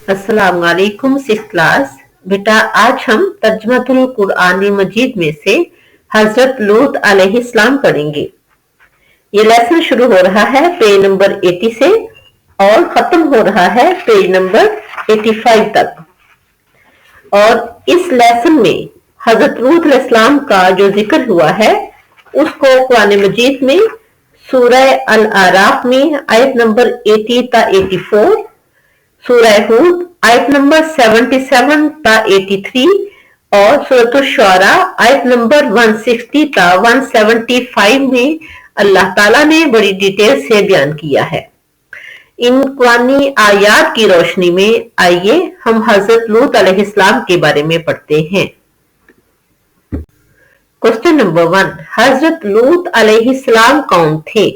अस्सलाम वालेकुम six class. बेटा आज हम तर्जुमातुल कुरान मजीद में से हजरत लूत अलैहिस्सलाम पढ़ेंगे। ये लेसन शुरू हो रहा है पेज नंबर 80 से और खत्म हो रहा है पेज नंबर 85 तक। और इस लेसन में हजरत लूत अलैहिस्सलाम का जो जिक्र हुआ है उसको कुरान मजीद में सूरह अल आराफ में आयत नंबर 80 ता 84, सूरह हूद आयत नंबर 77 ता 83 और सूरह शुआरा आयत नंबर 160 ता 175 में अल्लाह ताला ने बड़ी डिटेल से बयान किया है। इन कुरानी आयात की रोशनी में आइए हम हजरत लूत अलैहिस्सलाम के बारे में पढ़ते हैं। क्वेश्चन नंबर 1, हजरत लूत अलैहिस्सलाम कौन थे?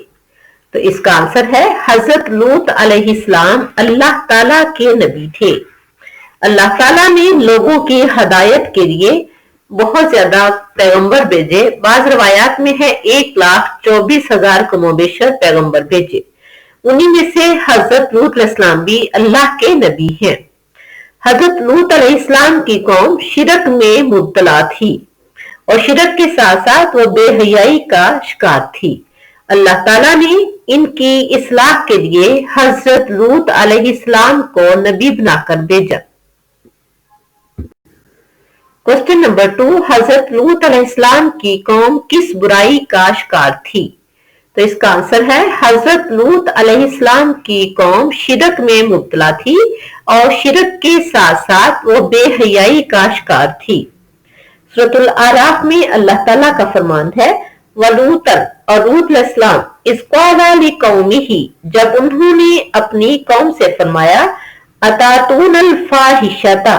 तो इसका आंसर है हजरत लूत अलैहिस्सलाम अल्लाह ताला के नबी थे। अल्लाह ताला ने लोगों की हदायत के लिए बहुत ज्यादा पैगंबर भेजे। बाज रवायात में है 1,24,000 कमोबेशर पैगंबर भेजे। उन्हीं में से हजरत लूत अलैहिस्सलाम भी अल्लाह के नबी हैं। हजरत लूत अलैहिस्सलाम की कौम शिरक में मुब्तला थी और शिरक के साथ साथ वो बेहयाई का शिकार थी। अल्लाह ताला ने इनकी इस्लाह के लिए हजरत लूत अलैहिस्सलाम को नबी बनाकर भेजा। क्वेश्चन नंबर 2, हजरत लूत अलैहिस्सलाम की कौम किस बुराई का शिकार थी? तो इसका आंसर है हजरत लूत अलैहिस्सलाम की कौम शिरक में मुब्तला थी और शिरक के साथ साथ वो बेहयाई का शिकार थी। सूरह अल आराफ में अल्लाह ताला का फरमान है वलूतन और लूत अलैहिस्सलाम इस क़ाला लिक़ौमिही, जब उन्होंने अपनी कौम से फरमाया अतातूनल फाहिशता,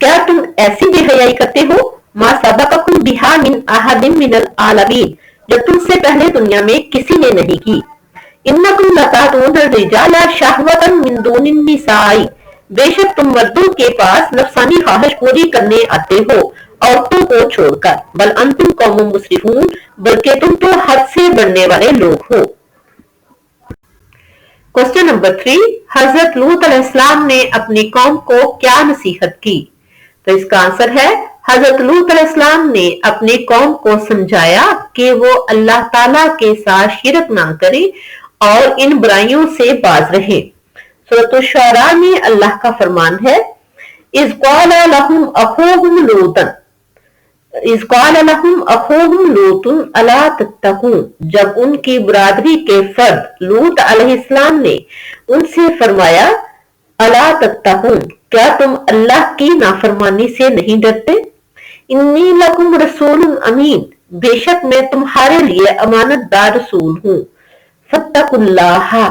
क्या तुम ऐसी बेहयाई करते हो? मा सबक़कुम बिहा मिन अहदिन मिनल आलमीन, जो तुमसे पहले दुनिया में किसी ने नहीं की। इन्नकुम लतातूनर रिजाला शहवतन मिन दूनिन निसाई, बेशक तुम मर्दों के पास नफसानी ख्वाहिश पूरी करने आते हो औरतों को छोड़कर। बल अंतुम कौमुम मुस्रिफून, बल्कि तुम तो हद से बढ़ने वाले लोग हो। क्वेश्चन नंबर 3, हजरत लूत अलैहिस्सलाम ने अपनी कौम को क्या नसीहत की? तो इसका आंसर है हजरत लूत अलैहिस्सलाम ने अपनी कौम को समझाया कि वो अल्लाह ताला के साथ शिरक ना करे और इन बुराइयों से बाज रहे। सूरह शुआरा में अल्लाह का फरमान है इज़ क़ाला लहुम अख़ूहुम लूतन, इज़ क़ाला लहुम अख़ूहुम लूतन अला तत्तक़ून, जब उनकी बरादरी के फर्द लूत अलैहिस्सलाम ने उनसे फरमाया अला तत्तक़ून, क्या तुम अल्लाह की नाफरमानी से नहीं डरते? इन्नी लकुम रसूलुन अमीन, बेशक मैं तुम्हारे लिए अमानतदार रसूल हूँ। फत्तकुल्लाह,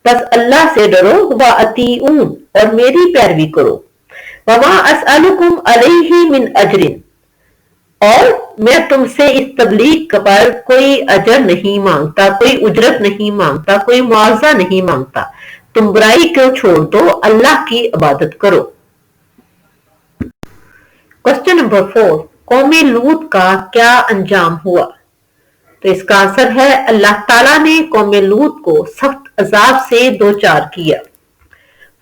बस अल्लाह से डरो, व अतीऊन, और मेरी पैरवी करो। वमा अस्अलुकुम अलैहि मिन अजरिन, और मैं तुमसे इस तबलीग पर कोई अजर नहीं मांगता, कोई उजरत नहीं मांगता, कोई मुआवजा नहीं मांगता। तुम बुराई को छोड़ दो, अल्लाह की इबादत करो। क्वेश्चन नंबर 4, कौमे लूत का क्या अंजाम हुआ? तो इसका आंसर है अल्लाह ताला ने कौमे लूत को सख्त अजाब से दो चार किया।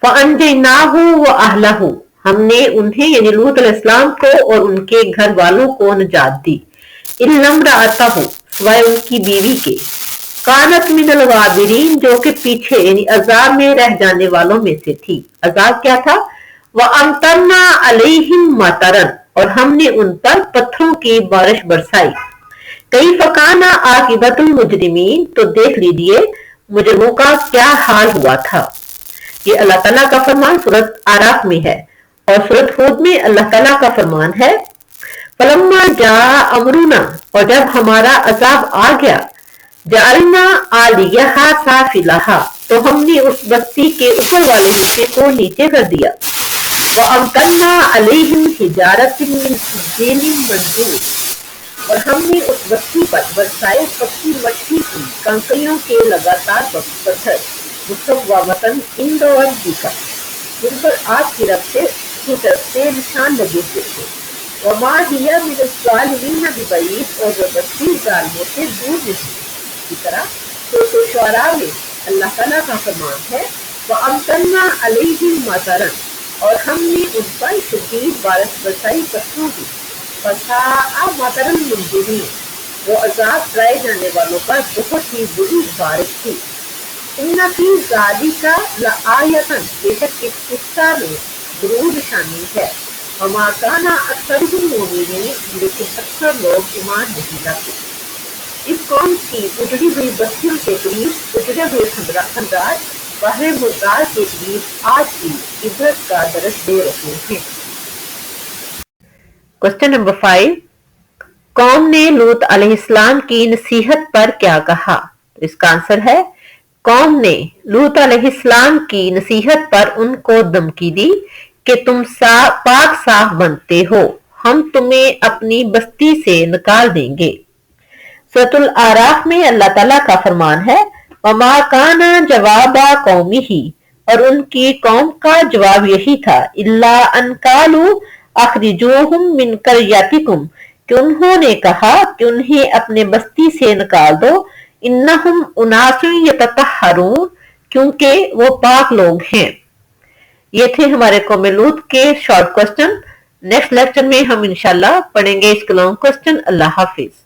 फ़अंजयनाहु व अहलहु, हमने उन्हें यानी लूत अलैहिस्सलाम को और उनके घर वालों को निजात दी। इल्ला इम्रअतहु, सिवाय उनकी बीवी के, कानत मिनल गाबिरीन, जो कि पीछे यानी अजाब में रह जाने वालों में से थी। अजाब क्या था? व अमतरना अलैहिम मतरन, और हमने उन पर पत्थरों की बारिश बरसाई। कई फकाना आकिबतुल मुजरिमीन, तो देख लीजिए मुजरिमों का क्या हाल हुआ था। ये अल्लाह ताला का फरमान सूरत आराफ में है। और सूरत हूद में अल्लाह ताला का फरमान है फलम्मा जा अमरुना, और जब हमारा अजाब आ गया, जअलना आलियहा साफिलहा, तो हमने उस बस्ती के ऊपर वाले हिस्से को नीचे कर दिया। व अमतरना अलैहिम हिजारतिन मिन सिज्जीलिन मंजूर, और हमने उस बस्ती पर बरसाए पक्की मट्टी की कंकरियों के लगातार पत्थर, मुसव्वमतन इंद रब्बिका, जिन पर आपकी तरफ से निशान लगे थे। वमा हिया मिन ज़ालिमीन बिबईद, और वो बस्ती जालिमों से दूर नहीं। इसी तरह सूरह शुआरा में अल्लाह ताला का फरमान है व अमतरना अलैहिम मतरन, اور ہم نے ان پر شدید بارش برسائی پتھروں کی، فساء مطر المنذرین، وہ عذاب ڈرائے جانے والوں پر بہت ہی بری بارش تھی۔ ان فی ذالک لآیۃ، بے شک اس قصہ میں ضرور نشانی ہے۔ وما کان اکثرهم مؤمنین، لیکن اکثر لوگ ایمان نہیں لاتے۔ اس قوم کی اجڑی ہوئی بستیوں کے قریب اجڑے ہوئے خندار بحر مردار کے قریب آج بھی عبرت کا درس دے رہے ہیں۔ کوسچن نمبر 5، قوم نے لوط علیہ السلام کی نصیحت پر کیا کہا؟ اس کا آنسر ہے، قوم نے لوط علیہ السلام کی نصیحت پر ان کو دھمکی دی کہ تم پاک صاف بنتے ہو، ہم تمہیں اپنی بستی سے نکال دیں گے۔ سورۃ الاعراف میں اللہ تعالیٰ کا فرمان ہے، وما کان جواب قومہ، اور ان کی قوم کا جواب یہی تھا، الا ان قالوا اخرجوہم من قریتکم، کہ انہوں نے کہا کہ انہیں اپنے بستی سے نکال دو، انہم اناس یتطہرون، کیونکہ وہ پاک لوگ ہیں۔ یہ تھے ہمارے قوم لوط کے شارٹ کوسچن۔ نیکسٹ لیکچر میں ہم انشاءاللہ پڑھیں گے اس کے لانگ کوسچن۔ اللہ حافظ۔